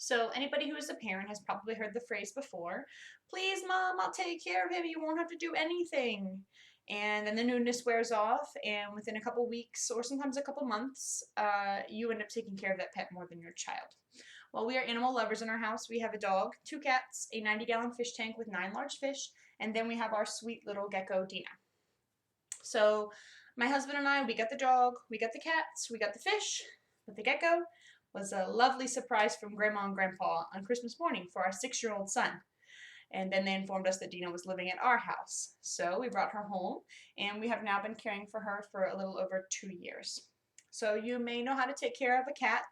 So anybody who is a parent has probably heard the phrase before, please mom, I'll take care of him, you won't have to do anything. And then the newness wears off, and within a couple weeks or sometimes a couple months, you end up taking care of that pet more than your child. Well, we are animal lovers in our house. We have a dog, two cats, a 90-gallon fish tank with 9 large fish, and then we have our sweet little gecko, Dina. So my husband and I, we got the dog, we got the cats, we got the fish, but the gecko was a lovely surprise from Grandma and Grandpa on Christmas morning for our 6-year-old son. And then they informed us that Dina was living at our house. So we brought her home, and we have now been caring for her for a little over 2 years. So you may know how to take care of a cat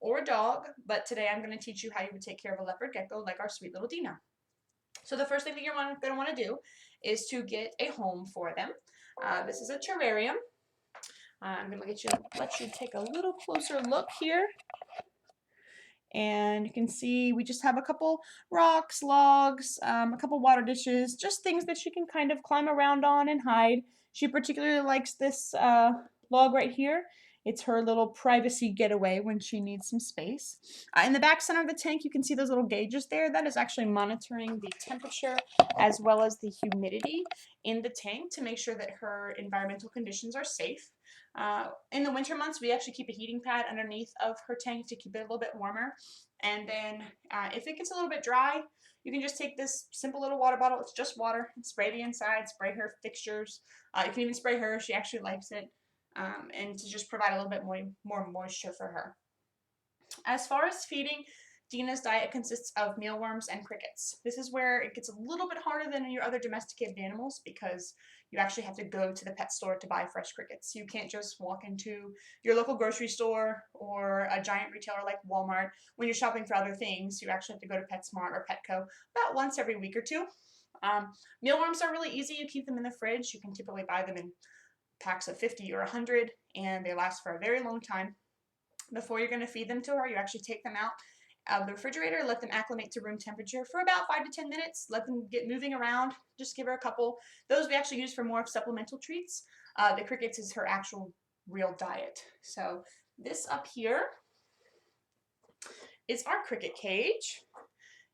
or a dog, but today I'm going to teach you how you would take care of a leopard gecko like our sweet little Dina. So the first thing that you're going to want to do is to get a home for them. This is a terrarium. I'm going to let you take a little closer look here. And you can see we just have a couple rocks, logs, a couple water dishes, just things that she can kind of climb around on and hide. She particularly likes this log right here. It's her little privacy getaway when she needs some space. In the back center of the tank, you can see those little gauges there. That is actually monitoring the temperature as well as the humidity in the tank to make sure that her environmental conditions are safe. In the winter months, we actually keep a heating pad underneath of her tank to keep it a little bit warmer. And then if it gets a little bit dry, you can just take this simple little water bottle. It's just water. And spray the inside, spray her fixtures. You can even spray her. She actually likes it. And to just provide a little bit more moisture for her. As far as feeding, Dina's diet consists of mealworms and crickets. This is where it gets a little bit harder than your other domesticated animals because you actually have to go to the pet store to buy fresh crickets. You can't just walk into your local grocery store or a giant retailer like Walmart when you're shopping for other things. You actually have to go to PetSmart or Petco about once every week or two. Mealworms are really easy. You keep them in the fridge. You can typically buy them in packs of 50 or 100, and they last for a very long time. Before you're going to feed them to her, you actually take them out of the refrigerator, let them acclimate to room temperature for about 5 to 10 minutes, let them get moving around, just give her a couple. Those we actually use for more of supplemental treats. The crickets is her actual real diet. So this up here is our cricket cage,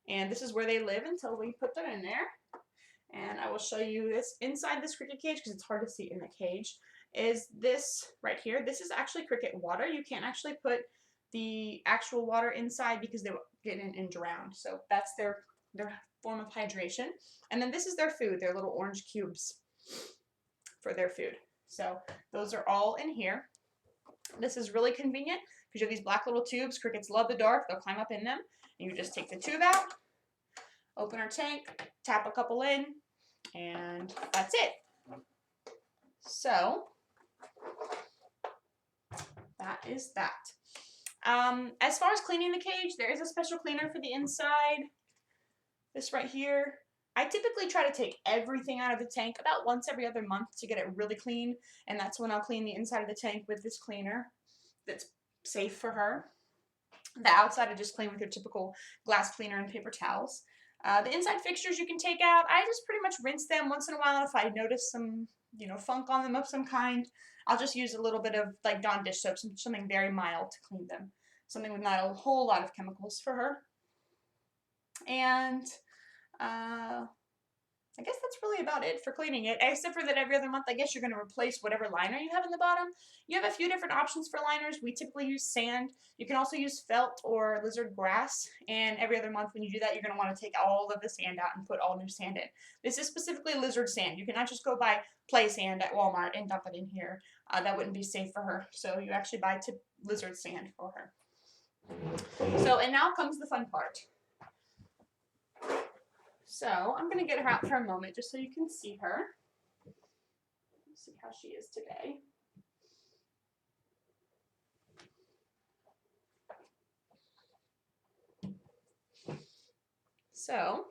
and this is where they live until we put them in there. And I will show you this inside this cricket cage because it's hard to see in the cage. Is this right here. This is actually cricket water. You can't actually put the actual water inside because they will get in and drown. So that's their form of hydration. And then this is their food, their little orange cubes for their food. So those are all in here. This is really convenient because you have these black little tubes. Crickets love the dark. They'll climb up in them. And you just take the tube out, open our tank, tap a couple in, and that's it. So that is that. As far as cleaning the cage, there is a special cleaner for the inside. This right here. I typically try to take everything out of the tank about once every other month to get it really clean, and that's when I'll clean the inside of the tank with this cleaner that's safe for her. The outside I just clean with your typical glass cleaner and paper towels. The inside fixtures you can take out. I just pretty much rinse them once in a while if I notice some, funk on them of some kind. I'll just use a little bit of like Dawn dish soap, something very mild to clean them. Something with not a whole lot of chemicals for her. And I guess that's really about it for cleaning it, except for that every other month, I guess you're going to replace whatever liner you have in the bottom. You have a few different options for liners. We typically use sand. You can also use felt or lizard grass, and every other month when you do that, you're going to want to take all of the sand out and put all new sand in. This is specifically lizard sand. You cannot just go buy play sand at Walmart and dump it in here. That wouldn't be safe for her, so you actually buy lizard sand for her. So, and now comes the fun part. So I'm going to get her out for a moment just so you can see her. Let's see how she is today. So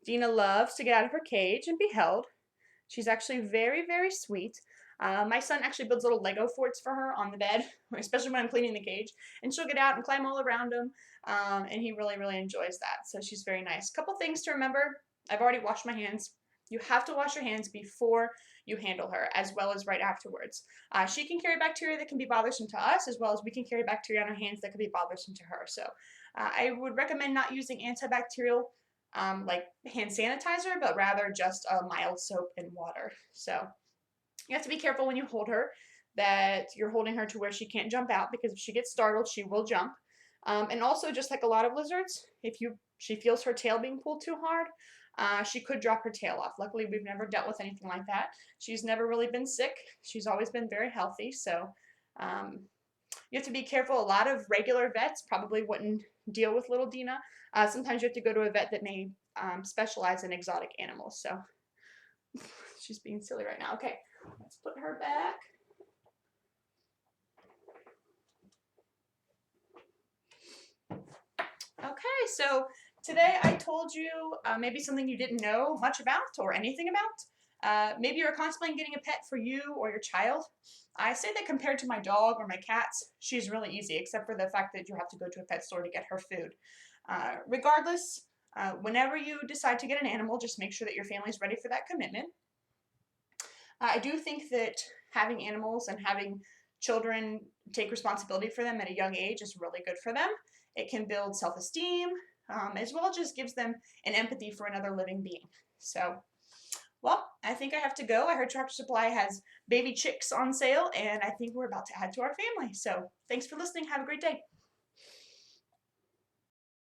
Dina loves to get out of her cage and be held. She's actually very, very sweet. My son actually builds little Lego forts for her on the bed, especially when I'm cleaning the cage. And she'll get out and climb all around them, and he really, really enjoys that. So she's very nice. Couple things to remember. I've already washed my hands. You have to wash your hands before you handle her, as well as right afterwards. She can carry bacteria that can be bothersome to us, as well as we can carry bacteria on our hands that can be bothersome to her. So I would recommend not using antibacterial like hand sanitizer, but rather just a mild soap and water. So you have to be careful when you hold her that you're holding her to where she can't jump out, because if she gets startled, she will jump. And also, just like a lot of lizards, if she feels her tail being pulled too hard, she could drop her tail off. Luckily, we've never dealt with anything like that. She's never really been sick. She's always been very healthy. So um, you have to be careful. A lot of regular vets probably wouldn't deal with little Dina. Sometimes you have to go to a vet that may specialize in exotic animals. So she's being silly right now. Okay, let's put her back. Okay, so today I told you maybe something you didn't know much about or anything about. Maybe you're contemplating getting a pet for you or your child. I say that compared to my dog or my cats, she's really easy, except for the fact that you have to go to a pet store to get her food. Regardless, whenever you decide to get an animal, just make sure that your family's ready for that commitment. I do think that having animals and having children take responsibility for them at a young age is really good for them. It can build self-esteem, as well as just gives them an empathy for another living being. So, well, I think I have to go. I heard Tractor Supply has baby chicks on sale, and I think we're about to add to our family. So, thanks for listening. Have a great day.